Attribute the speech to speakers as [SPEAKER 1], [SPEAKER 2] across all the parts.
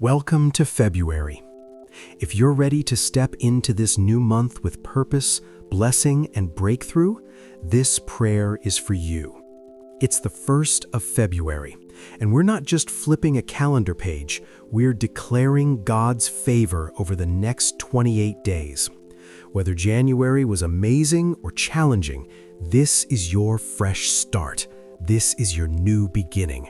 [SPEAKER 1] Welcome to February. If you're ready to step into this new month with purpose, blessing, and breakthrough, this prayer is for you. It's the 1st of February, and we're not just flipping a calendar page, we're declaring God's favor over the next 28 days. Whether January was amazing or challenging, this is your fresh start. This is your new beginning.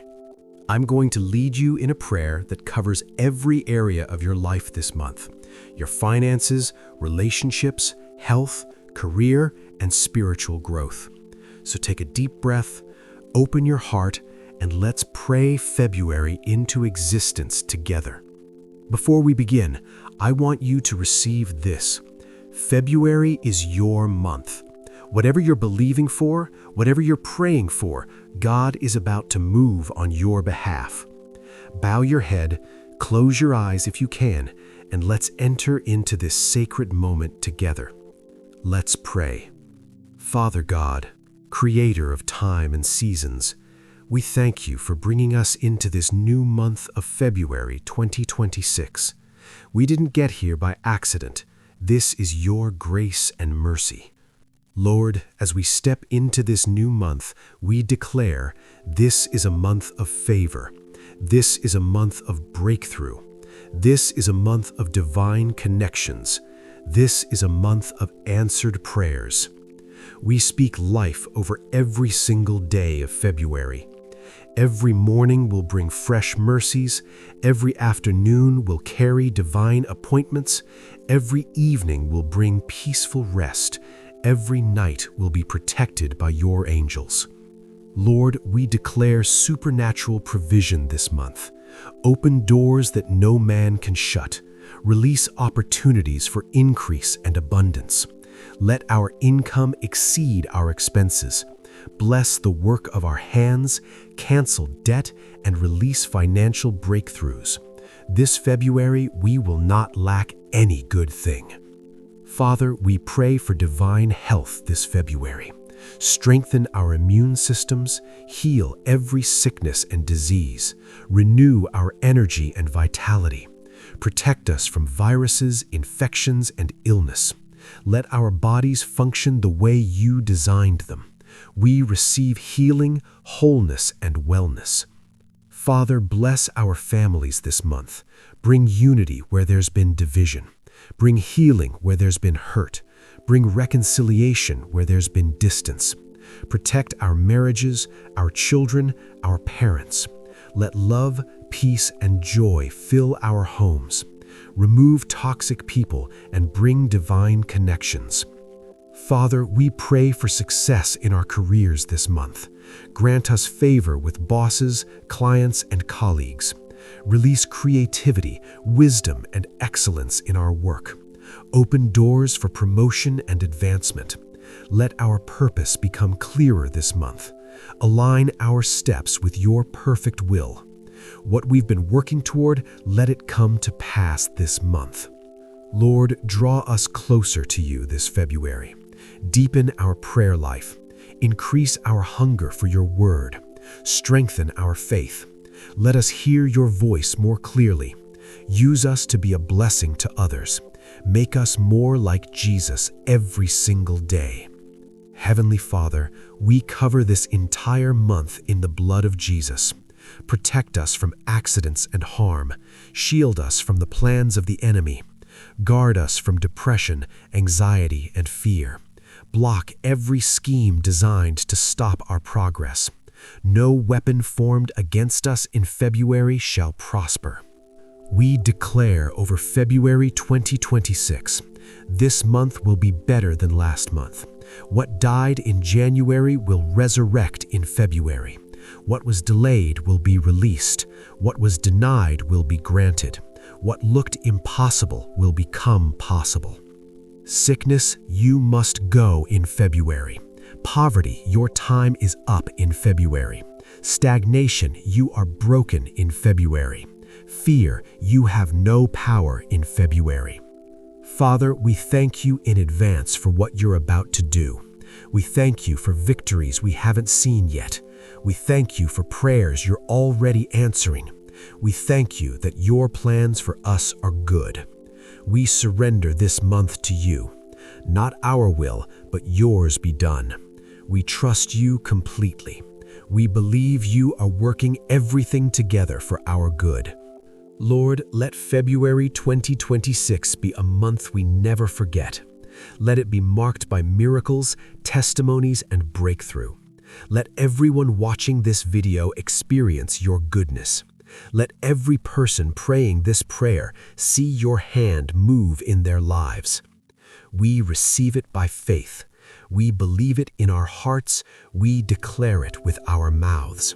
[SPEAKER 1] I'm going to lead you in a prayer that covers every area of your life this month: your finances, relationships, health, career, and spiritual growth. So take a deep breath, open your heart, and let's pray February into existence together. Before we begin, I want you to receive this. February is your month. Whatever you're believing for, whatever you're praying for, God is about to move on your behalf. Bow your head, close your eyes if you can, and let's enter into this sacred moment together. Let's pray. Father God, creator of time and seasons, we thank you for bringing us into this new month of February 2026. We didn't get here by accident. This is your grace and mercy. Lord, as we step into this new month, we declare this is a month of favor. This is a month of breakthrough. This is a month of divine connections. This is a month of answered prayers. We speak life over every single day of February. Every morning will bring fresh mercies. Every afternoon will carry divine appointments. Every evening will bring peaceful rest. Every night will be protected by your angels. Lord, we declare supernatural provision this month. Open doors that no man can shut. Release opportunities for increase and abundance. Let our income exceed our expenses. Bless the work of our hands, cancel debt, and release financial breakthroughs. This February, we will not lack any good thing. Father, we pray for divine health this February. Strengthen our immune systems, heal every sickness and disease, renew our energy and vitality. Protect us from viruses, infections, and illness. Let our bodies function the way you designed them. We receive healing, wholeness, and wellness. Father, bless our families this month. Bring unity where there's been division. Bring healing where there's been hurt. Bring reconciliation where there's been distance. Protect our marriages, our children, our parents. Let love, peace, and joy fill our homes. Remove toxic people and bring divine connections. Father, we pray for success in our careers this month. Grant us favor with bosses, clients, and colleagues. Release creativity, wisdom, and excellence in our work. Open doors for promotion and advancement. Let our purpose become clearer this month. Align our steps with your perfect will. What we've been working toward, let it come to pass this month. Lord, draw us closer to you this February. Deepen our prayer life. Increase our hunger for your word. Strengthen our faith. Let us hear your voice more clearly. Use us to be a blessing to others. Make us more like Jesus every single day. Heavenly Father, we cover this entire month in the blood of Jesus. Protect us from accidents and harm. Shield us from the plans of the enemy. Guard us from depression, anxiety, and fear. Block every scheme designed to stop our progress. No weapon formed against us in February shall prosper. We declare over February 2026, this month will be better than last month. What died in January will resurrect in February. What was delayed will be released. What was denied will be granted. What looked impossible will become possible. Sickness, you must go in February. Poverty, your time is up in February. Stagnation, you are broken in February. Fear, you have no power in February. Father, we thank you in advance for what you're about to do. We thank you for victories we haven't seen yet. We thank you for prayers you're already answering. We thank you that your plans for us are good. We surrender this month to you. Not our will, but yours be done. We trust you completely. We believe you are working everything together for our good. Lord, let February 2026 be a month we never forget. Let it be marked by miracles, testimonies, and breakthrough. Let everyone watching this video experience your goodness. Let every person praying this prayer see your hand move in their lives. We receive it by faith. We believe it in our hearts. We declare it with our mouths.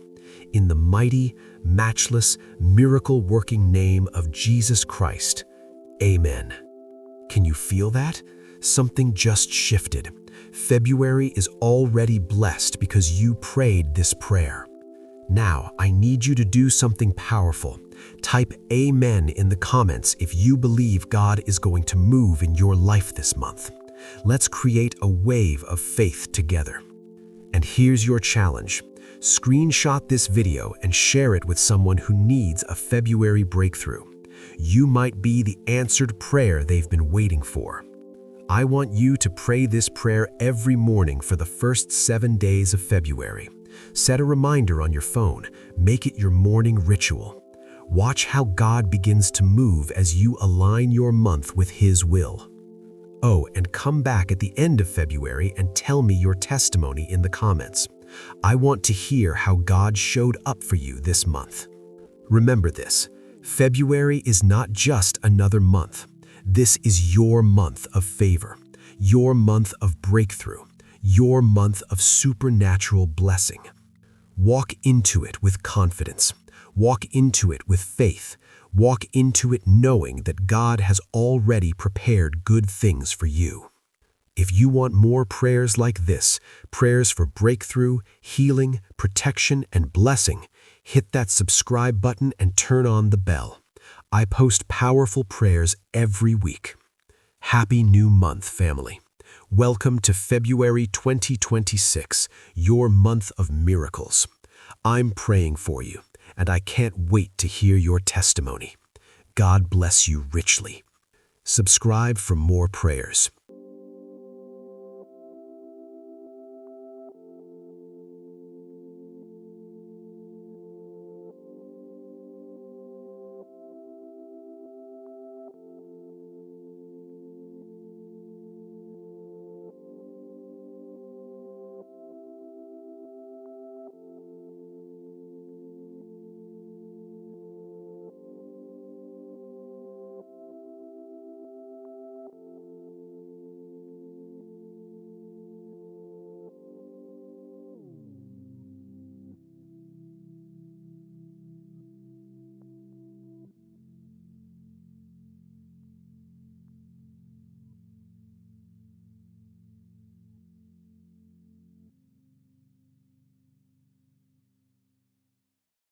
[SPEAKER 1] In the mighty, matchless, miracle-working name of Jesus Christ. Amen. Can you feel that? Something just shifted. February is already blessed because you prayed this prayer. Now, I need you to do something powerful. Type Amen in the comments if you believe God is going to move in your life this month. Let's create a wave of faith together. And here's your challenge. Screenshot this video and share it with someone who needs a February breakthrough. You might be the answered prayer they've been waiting for. I want you to pray this prayer every morning for the first 7 days of February. Set a reminder on your phone. Make it your morning ritual. Watch how God begins to move as you align your month with His will. Oh, and come back at the end of February and tell me your testimony in the comments. I want to hear how God showed up for you this month. Remember this, February is not just another month. This is your month of favor, your month of breakthrough, your month of supernatural blessing. Walk into it with confidence. Walk into it with faith. Walk into it knowing that God has already prepared good things for you. If you want more prayers like this, prayers for breakthrough, healing, protection, and blessing, hit that subscribe button and turn on the bell. I post powerful prayers every week. Happy new month, family. Welcome to February 2026, your month of miracles. I'm praying for you, and I can't wait to hear your testimony. God bless you richly. Subscribe for more prayers.